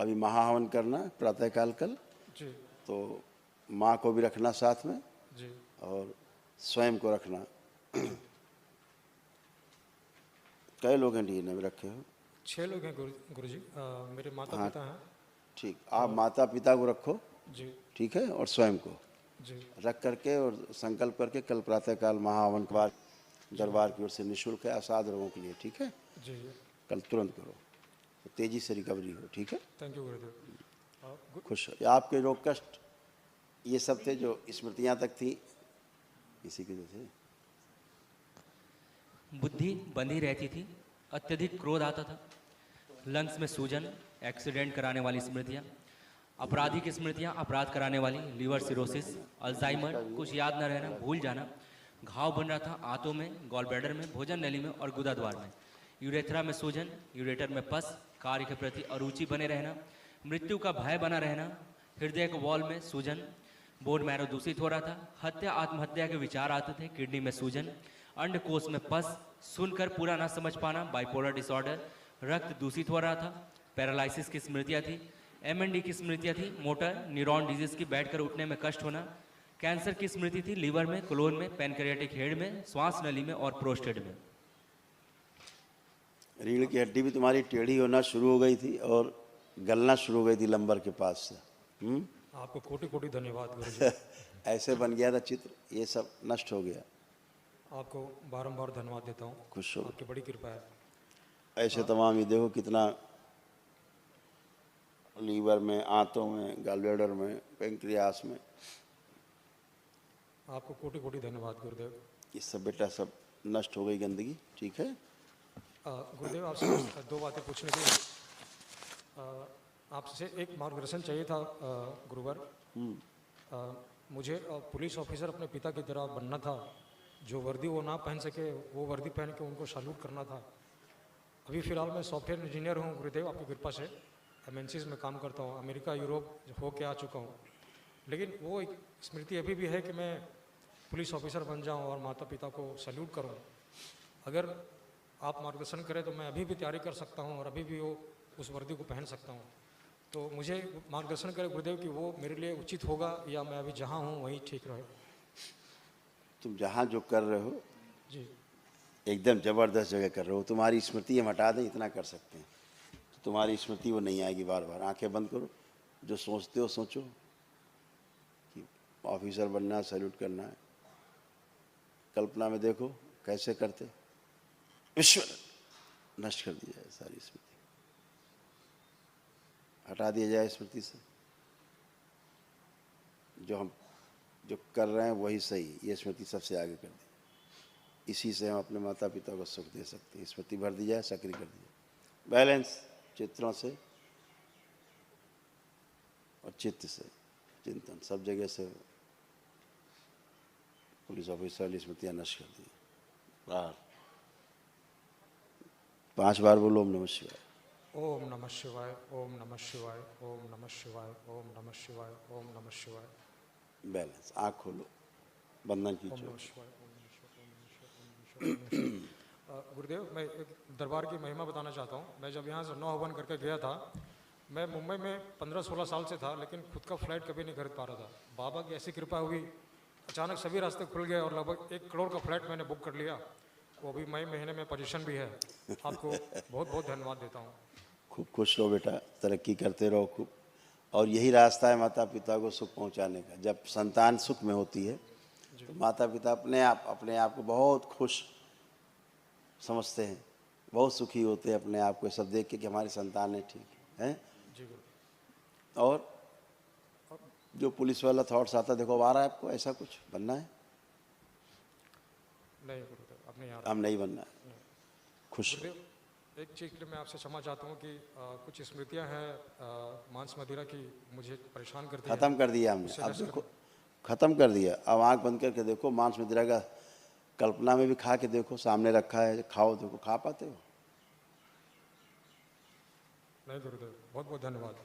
अभी महाहवन करना प्रातःकाल कल जी तो माँ को भी रखना साथ में जी और स्वयं को रखना। कई लोग हैं डीएनए में रखे हो? 6 लोग हैं गुरुजी। मेरे माता हाँ पिता हैं। ठीक, आप माता पिता को रखो, जी ठीक है, और स्वयं को जी रख करके और संकल्प करके कल प्रातःकाल महाहवन के बाद दरबार की ओर से निःशुल्क है असाध रोगों के लिए, ठीक है, जी। कल तुरंत करो तो तेजी से रिकवरी हो, ठीक है। थैंक यू गुरुदेव। खुश हो। आपके रोग कष्ट ये सब थे जो स्मृतियाँ तक थी इसी की वजह से। बुद्धि बंधी रहती थी, अत्यधिक क्रोध आता था, लंग्स में सूजन, एक्सीडेंट कराने वाली स्मृतियाँ, आपराधिक स्मृतियाँ, अपराध कराने वाली, लीवर सिरोसिस, अल्जाइमर, कुछ याद न रहना, भूल जाना, घाव बन रहा था आंतों में, गॉल ब्लैडर में, भोजन नली में और गुदा द्वार में, यूरेथ्रा में सूजन, यूरेटर में पस, कार्य के प्रति अरुचि बने रहना, मृत्यु का भय बना रहना, हृदय के वॉल में सूजन, बोन मैरो दूषित हो रहा था, हत्या आत्महत्या के विचार आते थे, किडनी में सूजन, अंडकोश में पस, सुनकर पूरा ना समझ पाना, बाइपोलर डिसऑर्डर, रक्त दूषित हो रहा था, पैरालिसिस की स्मृतियाँ थी, एमएनडी की स्मृतियाँ थी, मोटर न्यूरॉन डिजीज की बैठकर उठने में कष्ट होना, कैंसर की स्मृति थी, लीवर में, कोलोन में, पैनक्रियाटिक हेड में, श्वास नली में और प्रोस्टेट में। रीढ़ की हड्डी भी तुम्हारी टेढ़ी होना शुरू हो गई थी और गलना शुरू हो गई थी लंबर के पास से। आपको कोटि कोटि धन्यवाद गुरुजी। ऐसे बन गया था चित्र, ये सब नष्ट हो गया। आपको बारंबार धन्यवाद देता हूँ, खुश हो। आपकी बड़ी कृपा है। ऐसे तमाम ये देखो कितना लीवर में, आंतों में, गॉल ब्लैडर में, पेंक्रियास में। आपको कोटि कोटि धन्यवाद गुरुदेव। ये सब बेटा सब नष्ट हो गई गंदगी, ठीक है। गुरुदेव आपसे 2 बातें पूछनी थी। आपसे एक मार्गदर्शन चाहिए था गुरुवर। मुझे पुलिस ऑफिसर अपने पिता की तरह बनना था, जो वर्दी वो ना पहन सके वो वर्दी पहन के उनको सैल्यूट करना था। अभी फ़िलहाल मैं सॉफ्टवेयर इंजीनियर हूँ गुरुदेव, आपकी कृपा से एमएनसीज में काम करता हूँ, अमेरिका यूरोप हो के आ चुका हूँ, लेकिन वो एक स्मृति अभी भी है कि मैं पुलिस ऑफिसर बन जाऊँ और माता पिता को सैल्यूट करूँ। अगर आप मार्गदर्शन करें तो मैं अभी भी तैयारी कर सकता हूँ और अभी भी वो उस वर्दी को पहन सकता हूँ। तो मुझे मार्गदर्शन करें गुरुदेव कि वो मेरे लिए उचित होगा या मैं अभी जहाँ हूँ वहीं ठीक रहे। तुम जहाँ जो कर रहे हो जी एकदम ज़बरदस्त जगह कर रहे हो। तुम्हारी स्मृति हम हटा दें इतना कर सकते हैं, तो तुम्हारी स्मृति वो नहीं आएगी। बार बार आंखें बंद करो, जो सोचते हो सोचो कि ऑफिसर बनना है, सैल्यूट करना है। कल्पना में देखो कैसे करते, ईश्वर नष्ट कर दिया जाए सारी स्मृति, हटा दिया जाए स्मृति से। जो हम जो कर रहे हैं वही सही, ये स्मृति सबसे आगे कर दी। इसी से हम अपने माता पिता को सुख दे सकते हैं। स्मृति भर दी जाए, सक्रिय कर दी जाए, बैलेंस चित्रों से और चित्त से चिंतन सब जगह से पुलिस ऑफिसर वाली स्मृतियाँ नष्ट कर दी। 5 बार बोलो ओम नमः शिवाय। ओम नमः शिवाय, ओम नमः शिवाय, ओम नमः शिवाय, ओम नमः शिवाय, ओम नमः शिवाय। बैलेंस, आँख खोलो, बंधन ओम खींचो। नमः शिवाय, ओम नमः शिवाय, ओम नमः शिवाय, ओम नमः शिवाय। गुरुदेव मैं एक दरबार की महिमा बताना चाहता हूँ। मैं जब यहाँ से 9 हवन करके गया था, मैं मुंबई में 15-16 साल से था, लेकिन खुद का फ्लैट कभी नहीं खरीद पा रहा था। बाबा की ऐसी कृपा हुई, अचानक सभी रास्ते खुल गए और लगभग 1 करोड़ का फ्लैट मैंने बुक कर लिया। वो भी मई महीने में पोजीशन भी है। आपको बहुत बहुत धन्यवाद देता हूँ। खूब खुश रहो बेटा, तरक्की करते रहो खूब। और यही रास्ता है माता पिता को सुख पहुंचाने का। जब संतान सुख में होती है तो माता पिता अपने आप को बहुत खुश समझते हैं, बहुत सुखी होते हैं अपने आप को सब देख के कि हमारी संतान है ठीक है। जी और जो पुलिस वाला थॉट्स आता देखो, अब आ रहा है आपको, ऐसा कुछ बनना है? नहीं गुरुदेव, अब नहीं आ रहा। हम नहीं बनना है। खुश रहो। गुरुदेव एक चीज़ के लिए मैं आपसे क्षमा चाहता हूँ कि कुछ स्मृतियाँ हैं मांस मदिरा की, मुझे परेशान करती हैं। खत्म कर दिया हमने, अब देखो खत्म कर दिया। अब आंख बंद करके देखो, मांस मदिरा का कल्पना में भी खा के देखो, सामने रखा है, खाओ, देखो खा पाते हो? नहीं गुरुदेव, बहुत बहुत धन्यवाद।